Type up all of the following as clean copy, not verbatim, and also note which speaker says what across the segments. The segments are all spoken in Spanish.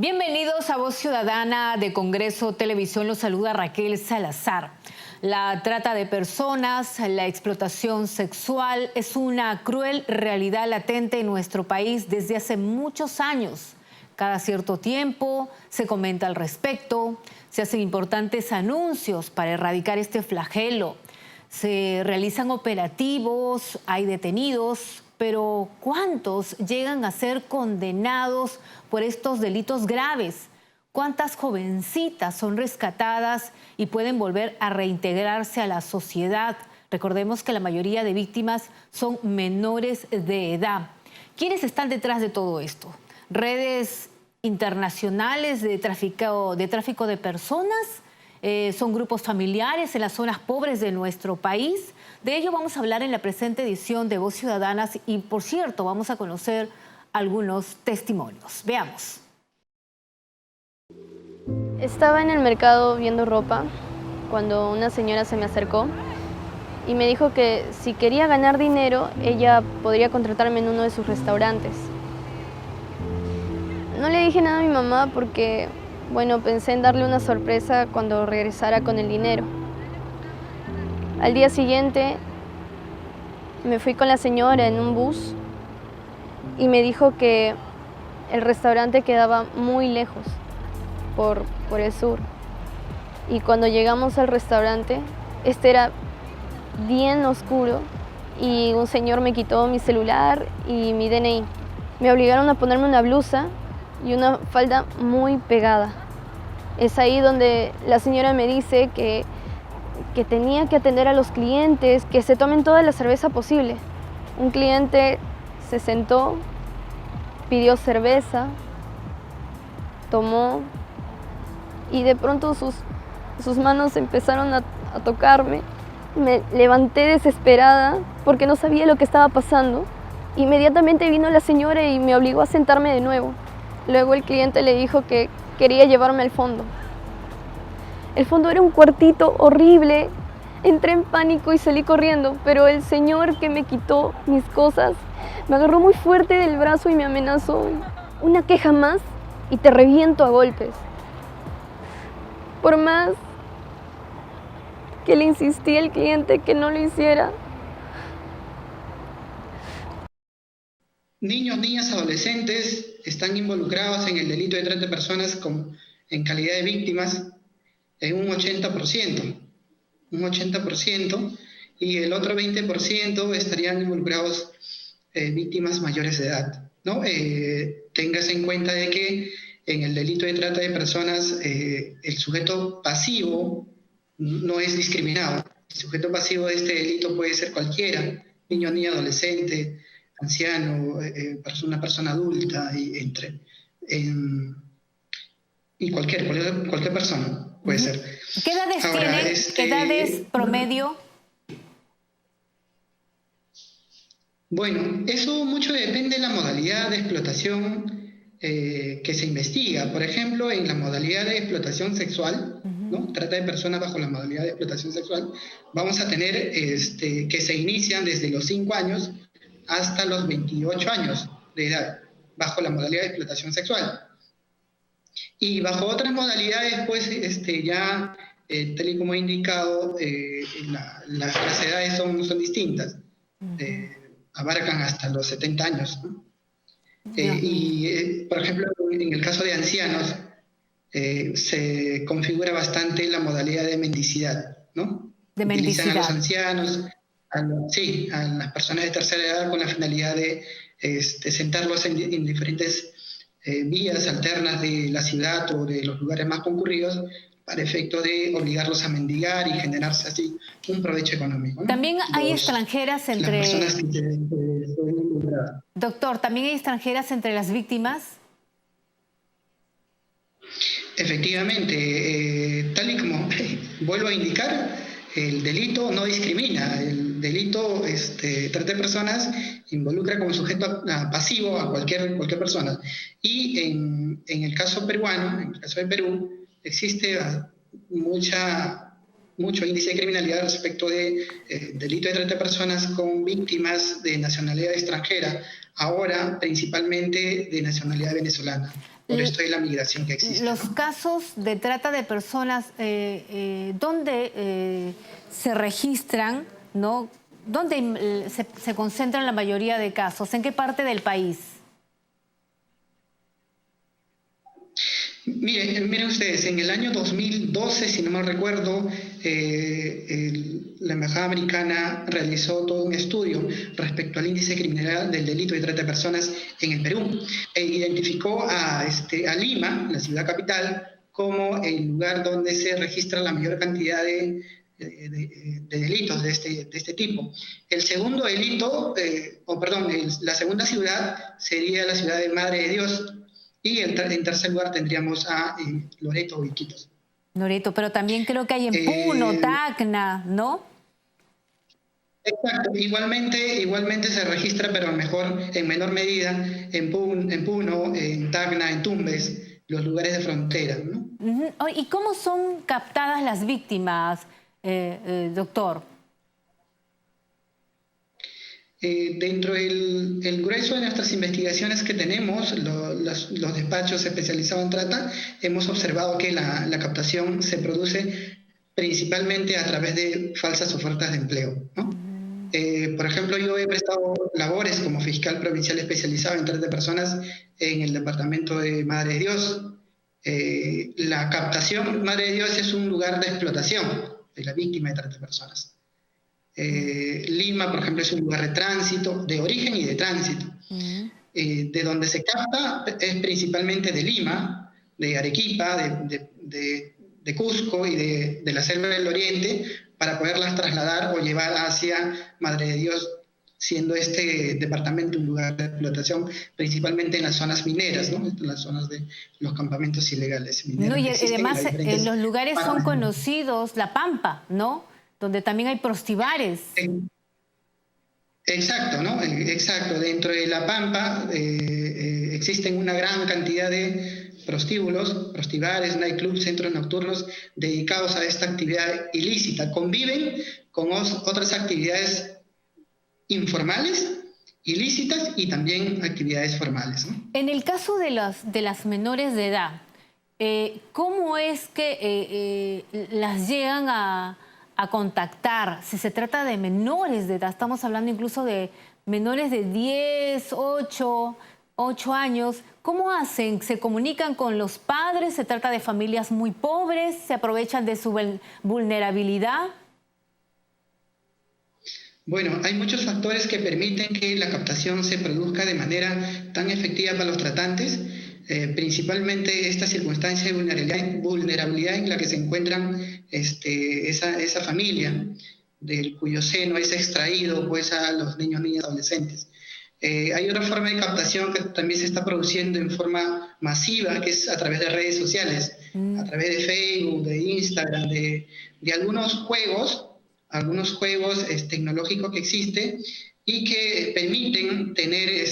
Speaker 1: Bienvenidos a Voz Ciudadana de Congreso Televisión. Los saluda Raquel Salazar. La trata de personas, la explotación sexual es una cruel realidad latente en nuestro país desde hace muchos años. Cada cierto tiempo se comenta al respecto, se hacen importantes anuncios para erradicar este flagelo. Se realizan operativos, hay detenidos, pero ¿cuántos llegan a ser condenados por estos delitos graves? ¿Cuántas jovencitas son rescatadas y pueden volver a reintegrarse a la sociedad? Recordemos que la mayoría de víctimas son menores de edad. ¿Quiénes están detrás de todo esto? ¿Redes internacionales de tráfico de personas? ¿Son grupos familiares en las zonas pobres de nuestro país? De ello vamos a hablar en la presente edición de Voz Ciudadanas y, por cierto, vamos a conocer algunos testimonios. Veamos.
Speaker 2: Estaba en el mercado viendo ropa cuando una señora se me acercó y me dijo que si quería ganar dinero, ella podría contratarme en uno de sus restaurantes. No le dije nada a mi mamá porque, bueno, pensé en darle una sorpresa cuando regresara con el dinero. Al día siguiente me fui con la señora en un bus y me dijo que el restaurante quedaba muy lejos, por el sur. Y cuando llegamos al restaurante, este era bien oscuro y un señor me quitó mi celular y mi DNI. Me obligaron a ponerme una blusa y una falda muy pegada. Es ahí donde la señora me dice que tenía que atender a los clientes, que se tomen toda la cerveza posible. Un cliente se sentó, pidió cerveza, tomó y de pronto sus manos empezaron a tocarme. Me levanté desesperada porque no sabía lo que estaba pasando. Inmediatamente vino la señora y me obligó a sentarme de nuevo. Luego el cliente le dijo que quería llevarme al fondo. El fondo era un cuartito horrible. Entré en pánico y salí corriendo, pero el señor que me quitó mis cosas me agarró muy fuerte del brazo y me amenazó. Una queja más y te reviento a golpes. Por más que le insistí al cliente que no lo hiciera.
Speaker 3: Niños, niñas, adolescentes están involucrados en el delito de trata de personas en calidad de víctimas en un 80%, y el otro 20% estarían involucrados víctimas mayores de edad, ¿no? Téngase en cuenta de que en el delito de trata de personas el sujeto pasivo no es discriminado. El sujeto pasivo de este delito puede ser cualquiera, niño, niña, adolescente, anciano, una persona adulta, y cualquier persona puede ser.
Speaker 1: ¿Qué edades
Speaker 3: Ahora,
Speaker 1: tienen? ¿Qué edades promedio?
Speaker 3: Bueno, eso mucho depende de la modalidad de explotación que se investiga. Por ejemplo, en la modalidad de explotación sexual, ¿no? Trata de personas bajo la modalidad de explotación sexual, vamos a tener que se inician desde los 5 años hasta los 28 años de edad, bajo la modalidad de explotación sexual. Y bajo otras modalidades, pues ya, tal y como he indicado, las edades son distintas. Abarcan hasta los 70 años, ¿no? Por ejemplo, en el caso de ancianos, se configura bastante la modalidad de mendicidad, ¿no?
Speaker 1: De
Speaker 3: Utilizan
Speaker 1: mendicidad.
Speaker 3: a los ancianos, a las personas de tercera edad con la finalidad de sentarlos en diferentes vías alternas de la ciudad o de los lugares más concurridos para efecto de obligarlos a mendigar y generarse así un provecho económico, ¿no?
Speaker 1: También hay extranjeras
Speaker 3: Las
Speaker 1: entre...
Speaker 3: personas que se ven involucradas.
Speaker 1: Doctor, ¿también hay extranjeras entre las víctimas?
Speaker 3: Efectivamente, tal y como vuelvo a indicar, el delito no discrimina. El delito trata de personas involucra como sujeto pasivo a cualquier persona. Y en el caso peruano, en el caso de Perú, existe mucho índice de criminalidad respecto de delito de trata de personas con víctimas de nacionalidad extranjera, ahora principalmente de nacionalidad venezolana. Por esto de la migración que existe.
Speaker 1: Los casos de trata de personas, ¿dónde se registran, ¿no? ¿Dónde se concentran la mayoría de casos? ¿En qué parte del país?
Speaker 3: Miren ustedes, en el año 2012, si no mal recuerdo, la Embajada Americana realizó todo un estudio respecto al índice criminal del delito de trata de personas en el Perú e identificó a Lima, la ciudad capital, como el lugar donde se registra la mayor cantidad de delitos de este tipo. El segundo delito, la segunda ciudad sería la ciudad de Madre de Dios, y en tercer lugar tendríamos a Loreto o Iquitos.
Speaker 1: Loreto, pero también creo que hay en Puno, Tacna, ¿no?
Speaker 3: Exacto, igualmente se registra, pero en menor medida, en Puno, en Tacna, en Tumbes, los lugares de frontera, ¿no?
Speaker 1: ¿Y cómo son captadas las víctimas, doctor?
Speaker 3: Dentro del grueso de nuestras investigaciones que tenemos, los despachos especializados en trata, hemos observado que la captación se produce principalmente a través de falsas ofertas de empleo, ¿no? Por ejemplo, yo he prestado labores como fiscal provincial especializado en trata de personas en el departamento de Madre de Dios. La captación, Madre de Dios, es un lugar de explotación de la víctima de trata de personas. Lima, por ejemplo, es un lugar de tránsito, de origen y de tránsito. De donde se capta es principalmente de Lima, de Arequipa, de Cusco y de la selva del Oriente, para poderlas trasladar o llevar hacia Madre de Dios, siendo este departamento un lugar de explotación, principalmente en las zonas mineras, ¿no? En las zonas de los campamentos ilegales mineros.
Speaker 1: No, y además los lugares son conocidos, La Pampa, ¿no? Donde también hay prostibares.
Speaker 3: Exacto, ¿no? Exacto. Dentro de La Pampa existen una gran cantidad de prostíbulos, prostibares, nightclubs, centros nocturnos dedicados a esta actividad ilícita. Conviven con otras actividades informales, ilícitas y también actividades formales, ¿no?
Speaker 1: En el caso de las menores de edad, ¿cómo es que las llegan a contactar? Si se trata de menores de edad, estamos hablando incluso de menores de 10, 8 años, ¿cómo hacen? ¿Se comunican con los padres? ¿Se trata de familias muy pobres? ¿Se aprovechan de su vulnerabilidad?
Speaker 3: Bueno, hay muchos factores que permiten que la captación se produzca de manera tan efectiva para los tratantes, principalmente esta circunstancia de vulnerabilidad en la que se encuentran esa familia, cuyo seno es extraído pues, a los niños, niñas, adolescentes. Hay otra forma de captación que también se está produciendo en forma masiva, que es a través de redes sociales, a través de Facebook, de Instagram, de algunos juegos tecnológicos que existen y que permiten tener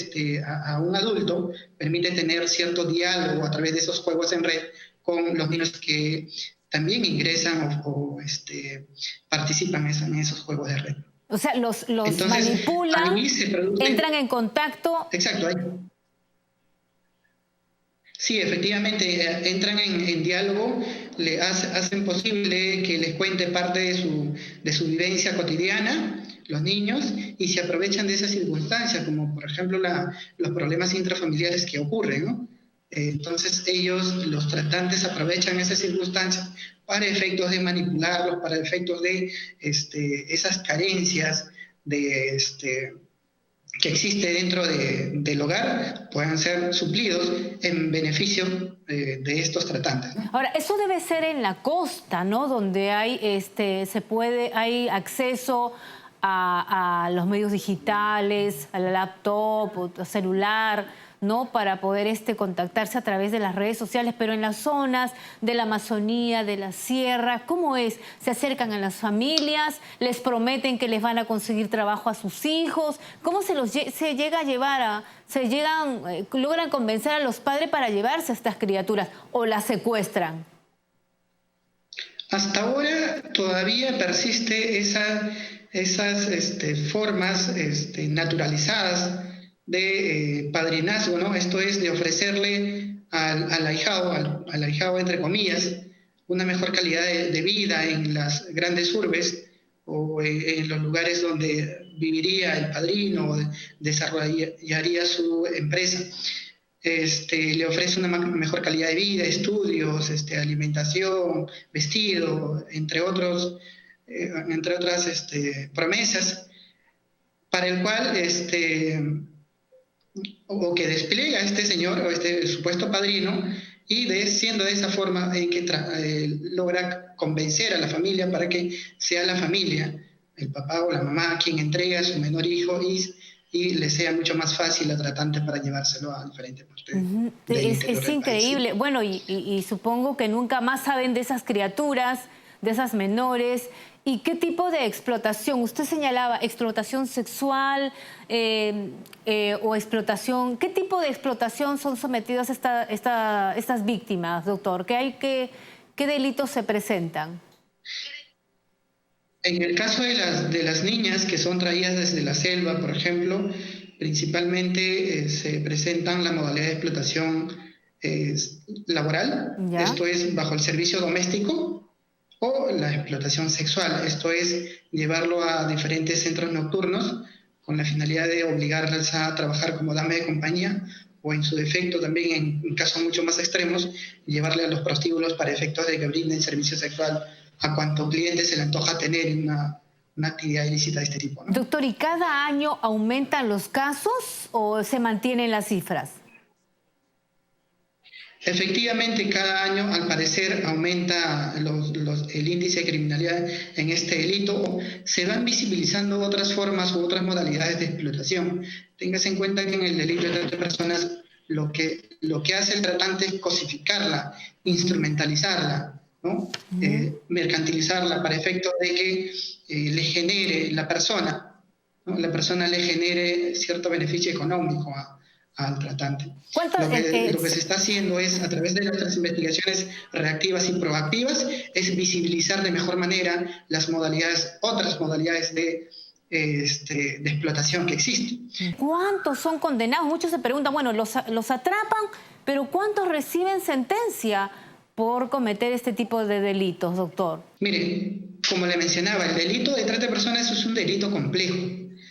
Speaker 3: a un adulto, permite tener cierto diálogo a través de esos juegos en red con los niños que también ingresan o participan en esos juegos de red.
Speaker 1: O sea, los
Speaker 3: Entonces,
Speaker 1: manipulan,
Speaker 3: ahí se produce,
Speaker 1: entran en contacto.
Speaker 3: Exacto. Sí, efectivamente, entran en diálogo, le hacen posible que les cuente parte de su vivencia cotidiana, los niños, y se aprovechan de esas circunstancias, como por ejemplo los problemas intrafamiliares que ocurren, ¿no? Entonces los tratantes, aprovechan esas circunstancias para efectos de manipularlos, para efectos de esas carencias de que existe dentro del hogar puedan ser suplidos en beneficio de estos tratantes, ¿no?
Speaker 1: Ahora, eso debe ser en la costa, ¿no? Donde hay, hay acceso a los medios digitales, a la laptop, o celular, ¿no? Para poder contactarse a través de las redes sociales, pero en las zonas de la Amazonía, de la sierra, ¿cómo es? ¿Se acercan a las familias? ¿Les prometen que les van a conseguir trabajo a sus hijos? ¿Cómo se llega a llevar logran convencer a los padres para llevarse a estas criaturas o las secuestran?
Speaker 3: Hasta ahora todavía persiste esas formas naturalizadas de padrinazgo, ¿no? Esto es de ofrecerle al ahijado entre comillas, una mejor calidad de vida en las grandes urbes o en los lugares donde viviría el padrino o desarrollaría su empresa. Le ofrece una mejor calidad de vida, estudios, alimentación, vestido, entre otras promesas, para el cual o que despliega este señor o este supuesto padrino, y siendo de esa forma en que logra convencer a la familia para que sea la familia, el papá o la mamá, quien entrega a su menor hijo y le sea mucho más fácil a tratante para llevárselo a diferentes partes del interior del país.
Speaker 1: Increíble. Bueno, y supongo que nunca más saben de esas criaturas, de esas menores. ¿Y qué tipo de explotación? Usted señalaba explotación sexual o explotación. ¿Qué tipo de explotación son sometidas estas víctimas, doctor? ¿Qué delitos se presentan?
Speaker 3: En el caso de las niñas que son traídas desde la selva, por ejemplo, principalmente se presentan la modalidad de explotación laboral,
Speaker 1: ¿Ya?
Speaker 3: Esto es bajo el servicio doméstico, o la explotación sexual, esto es llevarlo a diferentes centros nocturnos con la finalidad de obligarlas a trabajar como dama de compañía, o en su defecto también, en casos mucho más extremos, llevarle a los prostíbulos para efectos de que brinden servicio sexual a cuanto cliente se le antoja tener una actividad ilícita de este tipo, ¿no?
Speaker 1: Doctor, ¿y cada año aumentan los casos o se mantienen las cifras?
Speaker 3: Efectivamente, cada año, al parecer, aumenta el índice de criminalidad en este delito. Se van visibilizando otras formas u otras modalidades de explotación. Téngase en cuenta que en el delito de trata de personas lo que hace el tratante es cosificarla, instrumentalizarla, ¿no? Mercantilizarla para efecto de que le genere la persona, ¿no? La persona le genere cierto beneficio económico al tratante. Lo que se está haciendo es, a través de nuestras investigaciones reactivas y proactivas, es visibilizar de mejor manera otras modalidades de explotación que existen.
Speaker 1: ¿Cuántos son condenados? Muchos se preguntan, bueno, los atrapan, pero ¿cuántos reciben sentencia por cometer este tipo de delitos, doctor?
Speaker 3: Mire, como le mencionaba, el delito de trata de personas es un delito complejo.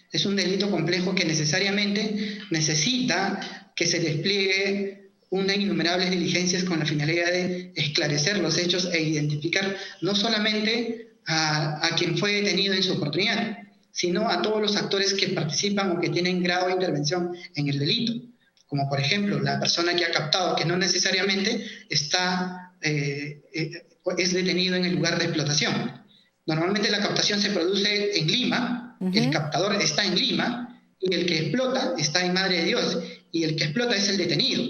Speaker 3: Es un delito complejo que necesariamente necesita que se despliegue unas innumerables diligencias con la finalidad de esclarecer los hechos e identificar no solamente a quien fue detenido en su oportunidad, sino a todos los actores que participan o que tienen grado de intervención en el delito, como por ejemplo la persona que ha captado, que no necesariamente es detenido en el lugar de explotación. Normalmente la captación se produce en Lima. El captador está en Lima y el que explota está en Madre de Dios, y el que explota es el detenido.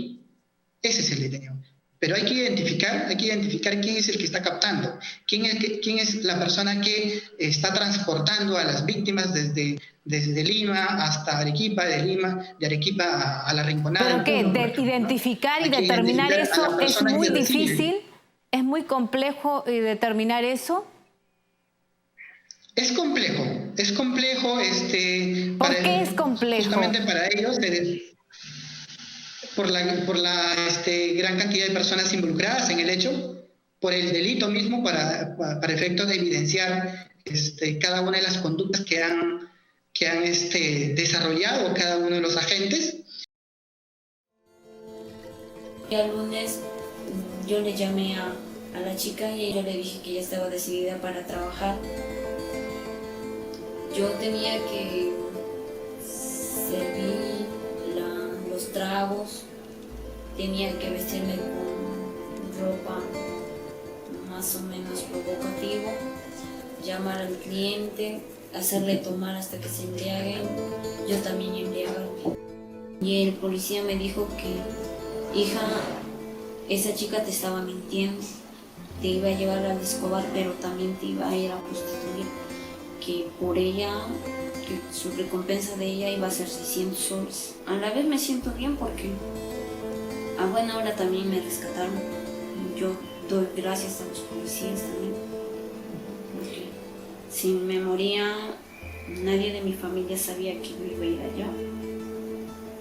Speaker 3: Ese es el detenido. Pero hay que identificar quién es el que está captando, quién es la persona que está transportando a las víctimas desde Lima hasta Arequipa, de Arequipa a La Rinconada.
Speaker 1: Pero que identificar y determinar eso es muy difícil, es muy complejo determinar eso.
Speaker 3: Es complejo.
Speaker 1: ¿Por qué es complejo?
Speaker 3: Justamente para ellos, por la gran cantidad de personas involucradas en el hecho, por el delito mismo, para efectos de evidenciar cada una de las conductas que han desarrollado cada uno de los agentes.
Speaker 4: El lunes yo le llamé a la chica y yo le dije que ella estaba decidida para trabajar. Yo tenía que servir los tragos, tenía que vestirme con ropa más o menos provocativo, llamar al cliente, hacerle tomar hasta que se embriaguen, yo también embriagarme. Y el policía me dijo que, hija, esa chica te estaba mintiendo, te iba a llevar al Escobar, pero también te iba a ir a prostituir, que por ella, que su recompensa de ella iba a ser 600 soles. A la vez me siento bien porque a buena hora también me rescataron. Yo doy gracias a los policías también, porque si me moría, nadie de mi familia sabía que yo iba a ir allá.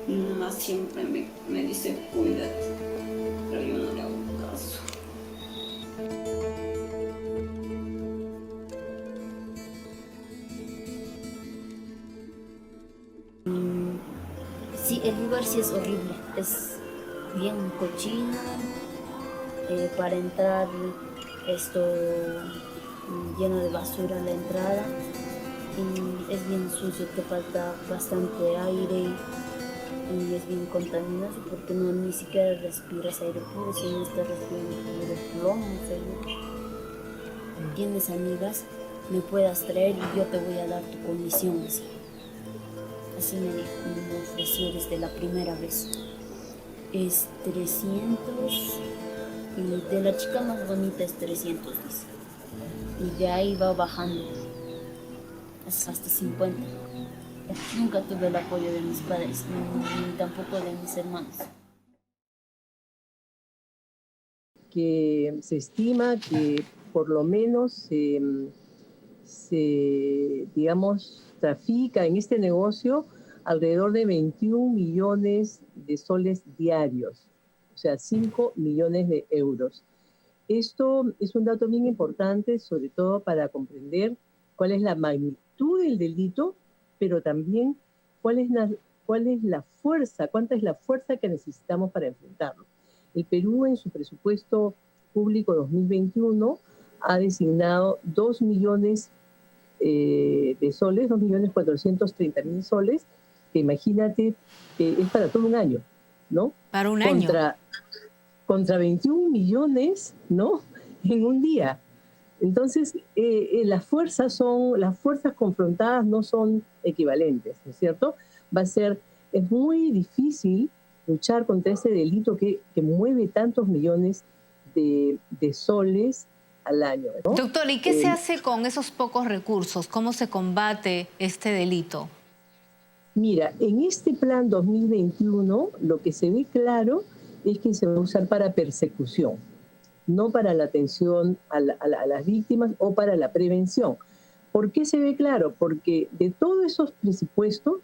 Speaker 4: Mi mamá siempre me dice, cuídate, pero yo no le hago caso.
Speaker 5: Sí, el lugar sí es horrible, es bien cochino. Para entrar, esto lleno de basura la entrada, y es bien sucio, te falta bastante aire y es bien contaminado porque no ni siquiera respiras aire puro, sino estás respirando puro plomo, seguro. ¿Tienes amigas? Me puedas traer y yo te voy a dar tu comisión, así. Así me dijo, me ofreció desde la primera vez. Es 300 y de la chica más bonita es 300, dice. Y de ahí va bajando hasta 50. Nunca tuve el apoyo de mis padres, ni tampoco de mis hermanos.
Speaker 6: Que se estima que por lo menos se trafica en este negocio alrededor de 21 millones de soles diarios, o sea, 5 millones de euros. Esto es un dato bien importante, sobre todo para comprender cuál es la magnitud del delito, pero también cuál es la fuerza, cuánta es la fuerza que necesitamos para enfrentarlo. El Perú, en su presupuesto público 2021, ha designado 2 millones de soles, 2.430.000 soles, que imagínate, es para todo un año, ¿no?
Speaker 1: Para un año.
Speaker 6: Contra 21 millones, ¿no? En un día. Entonces, las fuerzas confrontadas no son equivalentes, ¿no es cierto? Es muy difícil luchar contra ese delito que mueve tantos millones de soles al año, ¿no?
Speaker 1: Doctor, ¿y qué se hace con esos pocos recursos? ¿Cómo se combate este delito?
Speaker 6: Mira, en este plan 2021 lo que se ve claro es que se va a usar para persecución, no para la atención a las víctimas o para la prevención. ¿Por qué se ve claro? Porque de todos esos presupuestos,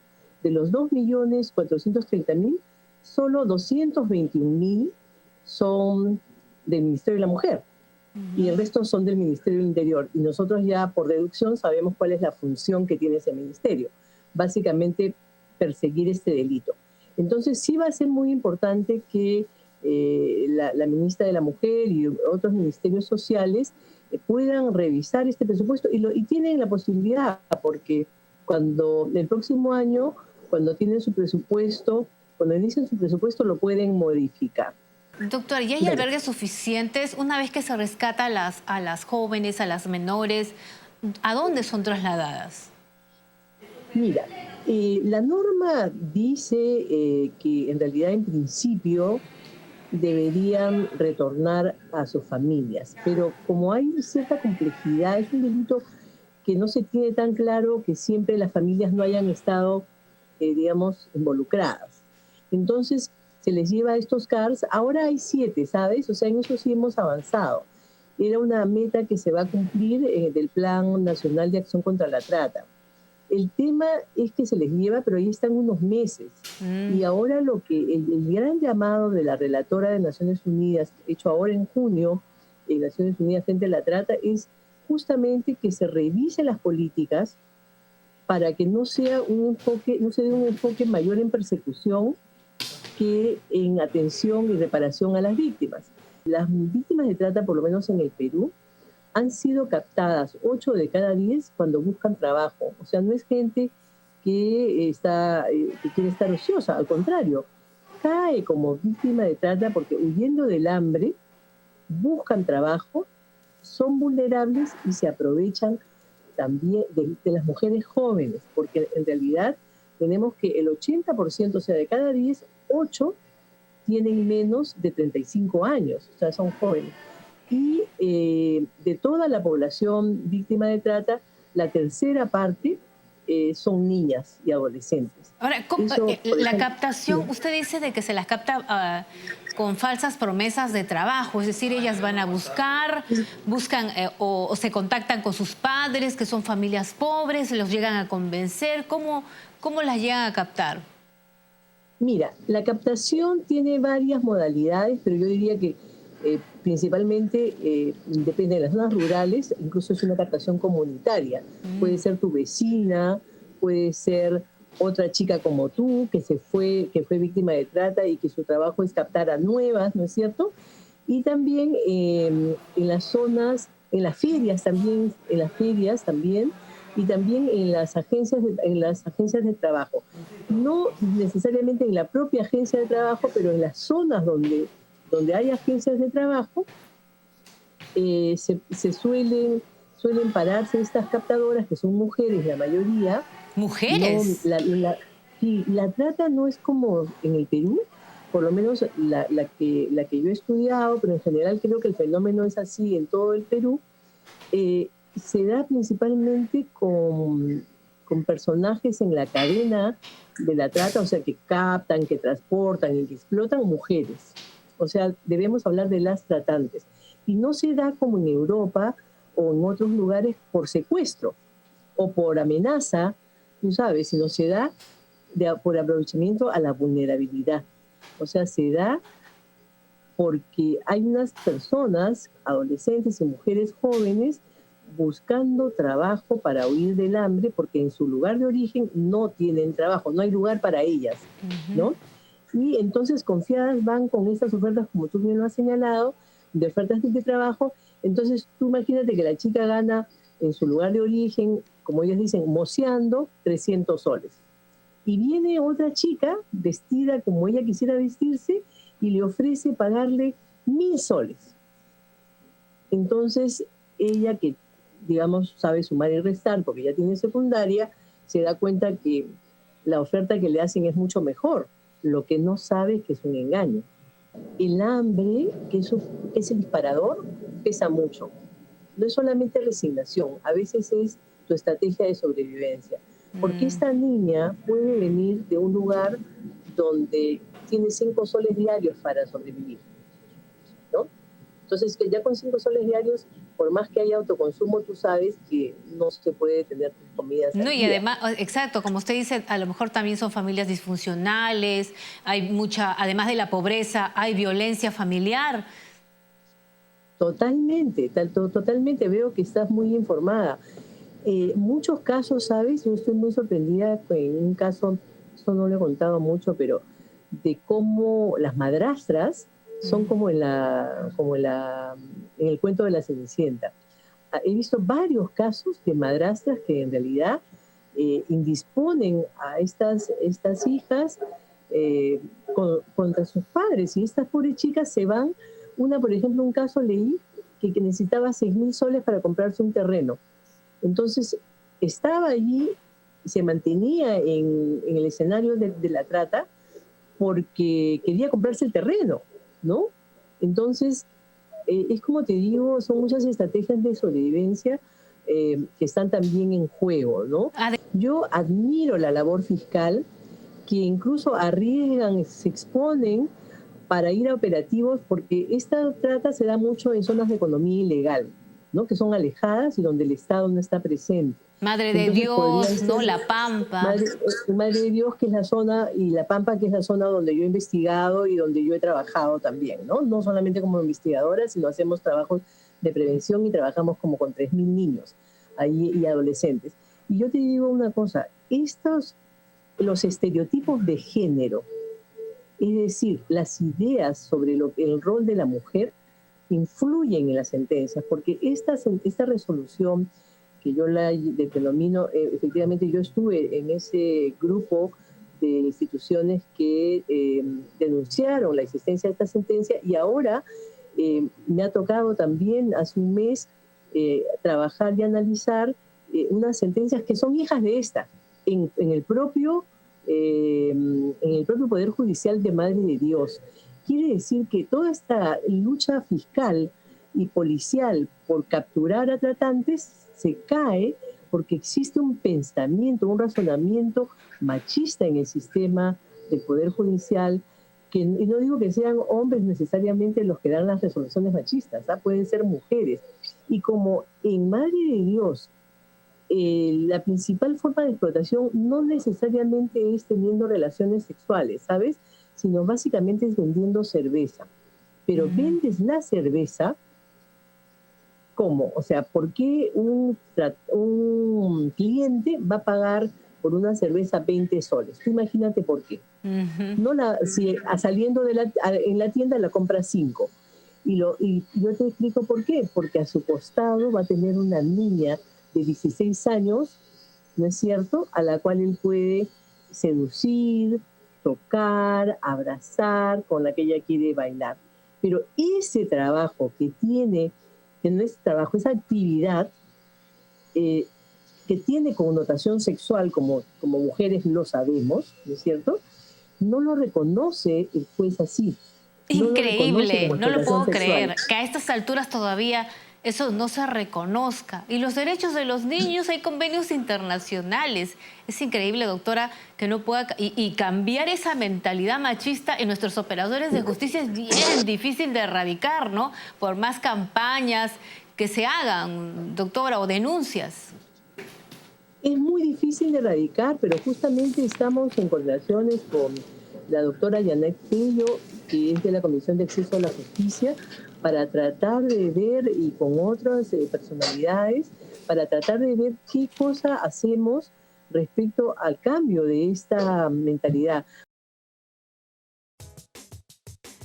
Speaker 6: de los 2.430.000, solo 221.000 son del Ministerio de la Mujer y el resto son del Ministerio del Interior. Y nosotros ya por deducción sabemos cuál es la función que tiene ese ministerio. Básicamente perseguir este delito. Entonces sí va a ser muy importante que la ministra de la Mujer y otros ministerios sociales puedan revisar este presupuesto y tienen la posibilidad, porque cuando el próximo año, cuando tienen su presupuesto, cuando inician su presupuesto, lo pueden modificar.
Speaker 1: Doctor, ¿y hay albergues suficientes una vez que se rescata a las jóvenes, a las menores? ¿A dónde son trasladadas?
Speaker 6: Mira, la norma dice que en realidad en principio deberían retornar a sus familias, pero como hay cierta complejidad, es un delito que no se tiene tan claro que siempre las familias no hayan estado, involucradas. Entonces se les lleva a estos CARs, ahora hay 7, ¿sabes? O sea, en eso sí hemos avanzado. Era una meta que se va a cumplir del Plan Nacional de Acción contra la Trata. El tema es que se les lleva, pero ahí están unos meses. Y ahora el gran llamado de la relatora de Naciones Unidas, hecho ahora en junio, en Naciones Unidas frente a la trata, es justamente que se revisen las políticas para que no se dé un enfoque mayor en persecución que en atención y reparación a las víctimas. Las víctimas de trata, por lo menos en el Perú, han sido captadas 8 de cada 10 cuando buscan trabajo. O sea, no es gente que quiere estar ociosa. Al contrario, cae como víctima de trata porque huyendo del hambre, buscan trabajo, son vulnerables y se aprovechan también de las mujeres jóvenes, porque en realidad tenemos que el 80%, o sea, de cada 10, 8 tienen menos de 35 años, o sea, son jóvenes. Y de toda la población víctima de trata, la tercera parte son niñas y adolescentes.
Speaker 1: Ahora,
Speaker 6: Eso, por
Speaker 1: la
Speaker 6: ejemplo,
Speaker 1: captación,
Speaker 6: sí.
Speaker 1: usted dice de que se las capta con falsas promesas de trabajo, es decir, ellas van a buscan o se contactan con sus padres, que son familias pobres, los llegan a convencer. ¿Cómo las llegan a captar?
Speaker 6: Mira, la captación tiene varias modalidades, pero yo diría que principalmente depende de las zonas rurales, incluso es una captación comunitaria. Puede ser tu vecina, puede ser otra chica como tú que que fue víctima de trata y que su trabajo es captar a nuevas, ¿no es cierto? Y también en las zonas, en las ferias también, y también en las agencias de trabajo. No necesariamente en la propia agencia de trabajo, pero en las zonas donde hay agencias de trabajo, suelen pararse estas captadoras, que son mujeres la mayoría. No,
Speaker 1: ¿Mujeres?
Speaker 6: sí, la trata no es como en el Perú, por lo menos la que yo he estudiado, pero en general creo que el fenómeno es así en todo el Perú. Se da principalmente con personajes en la cadena de la trata, o sea, que captan, que transportan y que explotan mujeres. O sea, debemos hablar de las tratantes. Y no se da como en Europa o en otros lugares por secuestro o por amenaza, tú sabes, sino se da por aprovechamiento a la vulnerabilidad. O sea, se da porque hay unas personas, adolescentes y mujeres jóvenes, buscando trabajo para huir del hambre, porque en su lugar de origen no tienen trabajo, no hay lugar para ellas, ¿no? Y entonces confiadas van con estas ofertas, como tú bien lo has señalado, de ofertas de trabajo. Entonces tú imagínate que la chica gana en su lugar de origen, como ellos dicen, moceando 300 soles. Y viene otra chica vestida como ella quisiera vestirse y le ofrece pagarle 1.000 soles. Entonces ella, que digamos sabe sumar y restar porque ya tiene secundaria, se da cuenta que la oferta que le hacen es mucho mejor. Lo que no sabe es que es un engaño. El hambre, que es el disparador, pesa mucho. No es solamente resignación, a veces es tu estrategia de sobrevivencia. Porque esta niña puede venir de un lugar donde tiene 5 soles diarios para sobrevivir, ¿no? Entonces, que ya con 5 soles diarios, por más que haya autoconsumo, tú sabes que no se puede tener tus comidas al
Speaker 1: No, y
Speaker 6: día.
Speaker 1: además, exacto, como usted dice, a lo mejor también son familias disfuncionales, hay mucha, además de la pobreza, hay violencia familiar.
Speaker 6: Totalmente, totalmente. Veo que estás muy informada. Muchos casos, ¿sabes? Yo estoy muy sorprendida en un caso, esto no lo he contado mucho, pero de cómo las madrastras son como en el cuento de la Cenicienta. He visto varios casos de madrastras que en realidad indisponen a estas hijas contra sus padres, y estas pobres chicas se van. Una, por ejemplo, un caso leí que necesitaba 6.000 soles para comprarse un terreno. Entonces, estaba allí, se mantenía en el escenario de la trata porque quería comprarse el terreno, ¿no? Entonces, es como te digo, son muchas estrategias de sobrevivencia que están también en juego, ¿no? Yo admiro la labor fiscal, que incluso arriesgan, se exponen para ir a operativos, porque esta trata se da mucho en zonas de economía ilegal, ¿no? Que son alejadas y donde el Estado no está presente.
Speaker 1: Madre de
Speaker 6: Entonces,
Speaker 1: Dios, ¿no? La Pampa.
Speaker 6: Madre de Dios, que es la zona, y La Pampa, que es la zona donde yo he investigado y donde yo he trabajado también, ¿no? No solamente como investigadora, sino hacemos trabajos de prevención y trabajamos como con 3.000 niños ahí y adolescentes. Y yo te digo una cosa, los estereotipos de género, es decir, las ideas sobre el rol de la mujer, influyen en las sentencias, porque esta resolución que yo la denomino, efectivamente yo estuve en ese grupo de instituciones que denunciaron la existencia de esta sentencia, y ahora me ha tocado también hace un mes trabajar y analizar unas sentencias que son hijas de esta en el propio Poder Judicial de Madre de Dios. Quiere decir que toda esta lucha fiscal y policial por capturar a tratantes se cae porque existe un pensamiento, un razonamiento machista en el sistema del Poder Judicial, y no digo que sean hombres necesariamente los que dan las resoluciones machistas, pueden ser mujeres. Y como en Madre de Dios la principal forma de explotación no necesariamente es teniendo relaciones sexuales, ¿sabes? Sino básicamente es vendiendo cerveza. Pero vendes la cerveza, ¿cómo? O sea, ¿por qué un cliente va a pagar por una cerveza 20 soles? Tú imagínate por qué. No si saliendo en la tienda la compra 5. Y yo te explico por qué. Porque a su costado va a tener una niña de 16 años, ¿no es cierto?, a la cual él puede seducir, tocar, abrazar, con la que ella quiere bailar. Pero ese trabajo que no es trabajo, esa actividad que tiene connotación sexual, como mujeres lo sabemos, ¿no es cierto?, no lo reconoce el juez así.
Speaker 1: Increíble, no lo puedo
Speaker 6: sexual.
Speaker 1: creer, que a estas alturas todavía eso no se reconozca. Y los derechos de los niños, hay convenios internacionales. Es increíble, doctora, que no pueda... Y cambiar esa mentalidad machista en nuestros operadores de justicia es bien difícil de erradicar, ¿no? Por más campañas que se hagan, doctora, o denuncias.
Speaker 6: Es muy difícil de erradicar, pero justamente estamos en coordinaciones con la doctora Yanet Pello, que es de la Comisión de Acceso a la Justicia, para tratar de ver, y con otras personalidades, para tratar de ver qué cosa hacemos respecto al cambio de esta mentalidad.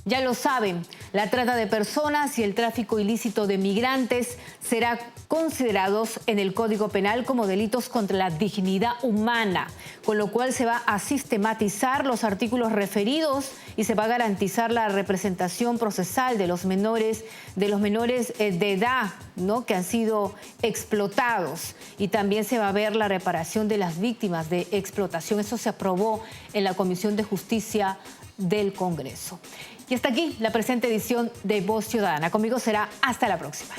Speaker 1: Ya lo saben, la trata de personas y el tráfico ilícito de migrantes serán considerados en el Código Penal como delitos contra la dignidad humana, con lo cual se va a sistematizar los artículos referidos y se va a garantizar la representación procesal de los menores de edad, ¿no?, que han sido explotados, y también se va a ver la reparación de las víctimas de explotación. Eso se aprobó en la Comisión de Justicia del Congreso. Y hasta aquí la presente edición de Voz Ciudadana. Conmigo será hasta la próxima.